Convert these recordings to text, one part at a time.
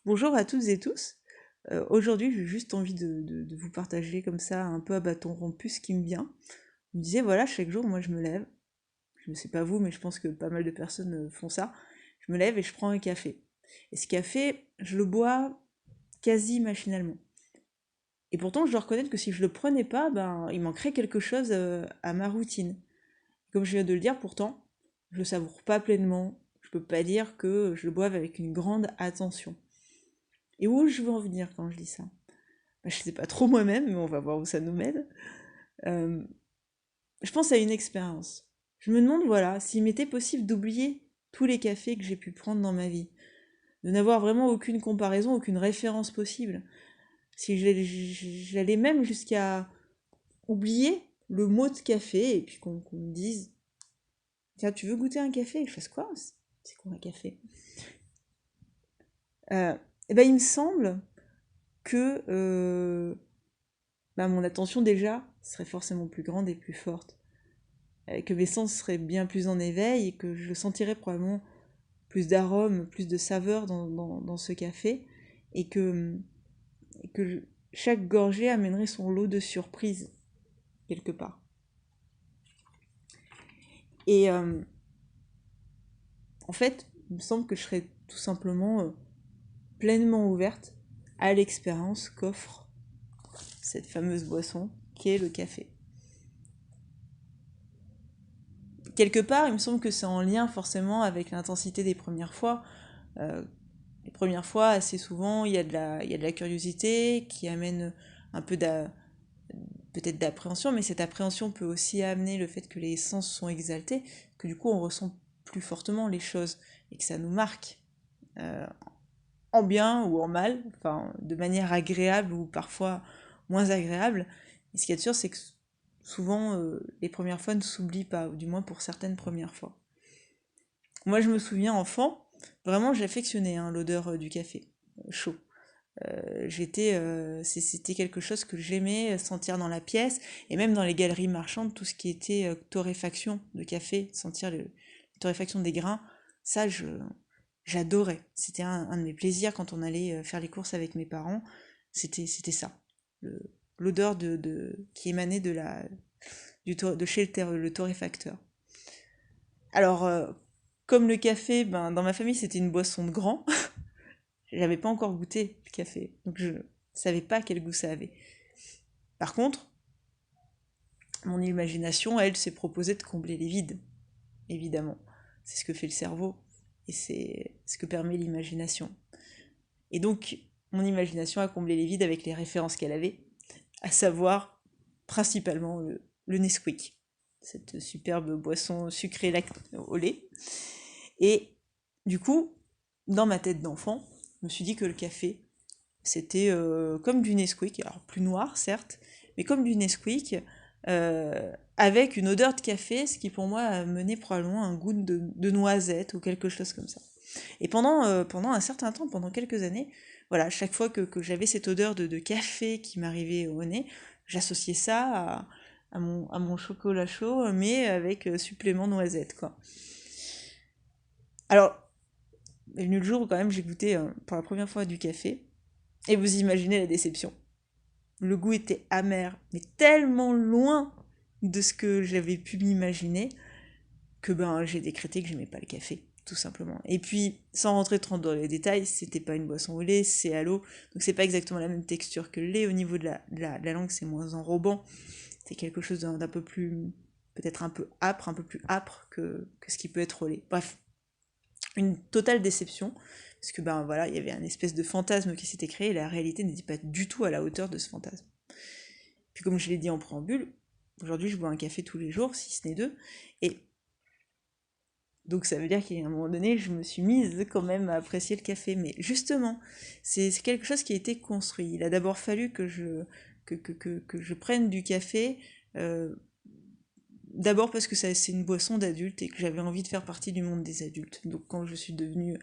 Bonjour à toutes et tous. Aujourd'hui, j'ai juste envie de vous partager comme ça, un peu à bâton rompu, ce qui me vient. Je me disais, voilà, chaque jour, moi, je me lève. Je ne sais pas vous, mais je pense que pas mal de personnes font ça. Je me lève et je prends un café. Et ce café, je le bois quasi machinalement. Et pourtant, je dois reconnaître que si je le prenais pas, ben, il manquerait quelque chose à ma routine. Comme je viens de le dire, pourtant, je le savoure pas pleinement. Je peux pas dire que je le boive avec une grande attention. Et où je veux en venir quand je dis ça? Bah, je sais pas trop moi-même, mais on va voir où ça nous mène. Euh, je pense à une expérience. Je me demande, voilà, s'il m'était possible d'oublier tous les cafés que j'ai pu prendre dans ma vie, de n'avoir vraiment aucune comparaison, aucune référence possible. Si j'allais même jusqu'à oublier le mot de café et puis qu'on me dise, tiens, tu veux goûter un café? Et je fasse quoi? C'est quoi un café? Et ben, il me semble que bah, mon attention déjà serait forcément plus grande et plus forte. Que mes sens seraient bien plus en éveil et que je sentirais probablement plus d'arômes, plus de saveurs dans ce café et que chaque gorgée amènerait son lot de surprises quelque part. Et en fait, il me semble que je serais tout simplement pleinement ouverte à l'expérience qu'offre cette fameuse boisson qui est le café. Quelque part, il me semble que c'est en lien forcément avec l'intensité des premières fois. Euh, les premières fois, assez souvent, il y a de la curiosité qui amène un peu peut-être d'appréhension, mais cette appréhension peut aussi amener le fait que les sens sont exaltés, que du coup on ressent plus fortement les choses et que ça nous marque euh, en bien ou en mal, enfin de manière agréable ou parfois moins agréable. Et ce qu'il y a de sûr, c'est que souvent les premières fois ne s'oublient pas, ou du moins pour certaines premières fois. Moi je me souviens enfant, vraiment j'affectionnais hein, l'odeur du café chaud. C'était quelque chose que j'aimais sentir dans la pièce et même dans les galeries marchandes, tout ce qui était torréfaction de café, sentir la torréfaction des grains, ça j'adorais. C'était un de mes plaisirs quand on allait faire les courses avec mes parents, c'était ça, l'odeur qui émanait de chez le torréfacteur. Alors comme le café, ben, dans ma famille c'était une boisson de grand. J'avais pas encore goûté le café, donc je savais pas quel goût ça avait. Par contre, mon imagination, elle, s'est proposée de combler les vides, évidemment. C'est ce que fait le cerveau, et c'est ce que permet l'imagination. Et donc, mon imagination a comblé les vides avec les références qu'elle avait, à savoir principalement le Nesquik, cette superbe boisson sucrée au lait. Et du coup, dans ma tête d'enfant, je me suis dit que le café, c'était comme du Nesquik, alors plus noir certes, mais comme du Nesquik, avec une odeur de café, ce qui pour moi a mené probablement un goût de noisette ou quelque chose comme ça. Et pendant un certain temps, pendant quelques années, voilà, chaque fois que j'avais cette odeur de café qui m'arrivait au nez, j'associais ça à mon chocolat chaud, mais avec supplément noisette, quoi. Alors, est venu le jour où quand même j'ai goûté pour la première fois du café, et vous imaginez la déception. Le goût était amer, mais tellement loin de ce que j'avais pu m'imaginer que ben j'ai décrété que j'aimais pas le café, tout simplement. Et puis, sans rentrer trop dans les détails, c'était pas une boisson au lait, c'est à l'eau, donc c'est pas exactement la même texture que le lait. Au niveau de la langue, c'est moins enrobant. C'est quelque chose d'un peu plus, peut-être un peu âpre, un peu plus âpre que ce qui peut être au lait. Bref, une totale déception, parce que ben voilà, il y avait un espèce de fantasme qui s'était créé, et la réalité n'était pas du tout à la hauteur de ce fantasme. Puis comme je l'ai dit en préambule, aujourd'hui je bois un café tous les jours, si ce n'est deux, et donc ça veut dire qu'à un moment donné, je me suis mise quand même à apprécier le café. Mais justement, c'est quelque chose qui a été construit. Il a d'abord fallu que je prenne du café, euh, d'abord parce que c'est une boisson d'adulte et que j'avais envie de faire partie du monde des adultes. Donc quand je suis devenue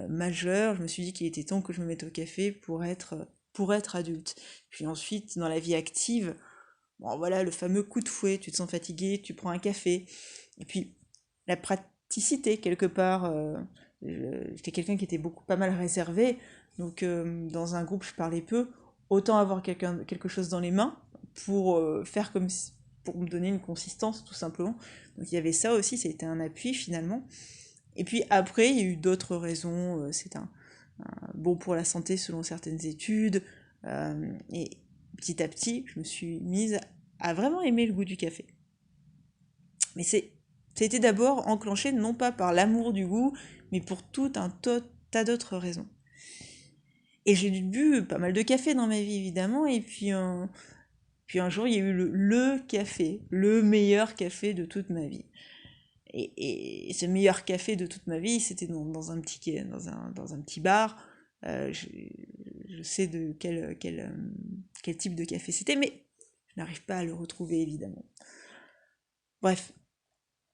majeure, je me suis dit qu'il était temps que je me mette au café pour être adulte. Puis ensuite, dans la vie active, bon voilà, le fameux coup de fouet, tu te sens fatigué, tu prends un café. Et puis la praticité quelque part, J'étais quelqu'un qui était pas mal réservé, donc dans un groupe je parlais peu, autant avoir quelque chose dans les mains pour faire pour me donner une consistance tout simplement. Donc il y avait ça aussi, ça a été un appui finalement. Et puis après, il y a eu d'autres raisons, c'est bon pour la santé selon certaines études, et petit à petit, je me suis mise à vraiment aimer le goût du café. Mais ça a été d'abord enclenché non pas par l'amour du goût, mais pour tout un tas d'autres raisons. Et j'ai bu pas mal de café dans ma vie, évidemment, et puis un jour, il y a eu le café, le meilleur café de toute ma vie. Et ce meilleur café de toute ma vie, c'était dans un dans un petit bar. Je sais de quel type de café c'était, mais je n'arrive pas à le retrouver, évidemment. Bref,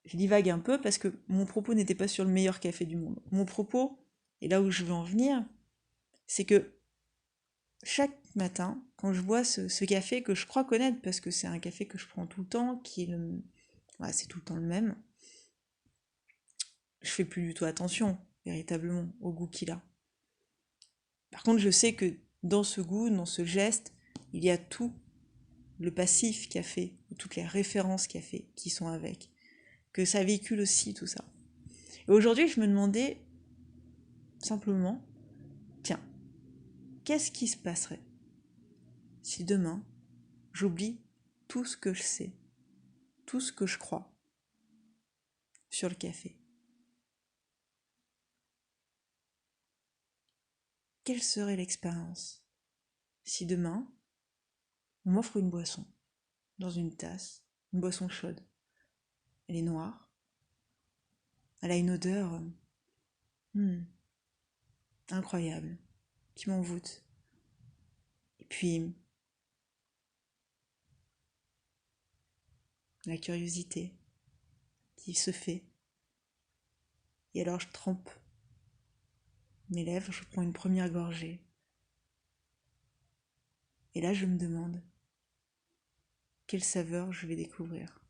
je divague un peu parce que mon propos n'était pas sur le meilleur café du monde. Mon propos, et là où je veux en venir, c'est que chaque matin, quand je bois ce café que je crois connaître, parce que c'est un café que je prends tout le temps, ouais, c'est tout le temps le même, je fais plus du tout attention, véritablement, au goût qu'il a. Par contre, je sais que dans ce goût, dans ce geste, il y a tout le passif qu'a fait, toutes les références qu'a fait, qui sont avec, que ça véhicule aussi tout ça. Et aujourd'hui, je me demandais simplement, tiens, qu'est-ce qui se passerait si demain, j'oublie tout ce que je sais, tout ce que je crois sur le café? Quelle serait l'expérience si demain, on m'offre une boisson dans une tasse, une boisson chaude? Elle est noire, elle a une odeur incroyable, qui m'envoûte. Et puis, la curiosité qui se fait. Et alors je trempe mes lèvres, je prends une première gorgée. Et là je me demande quelle saveur je vais découvrir.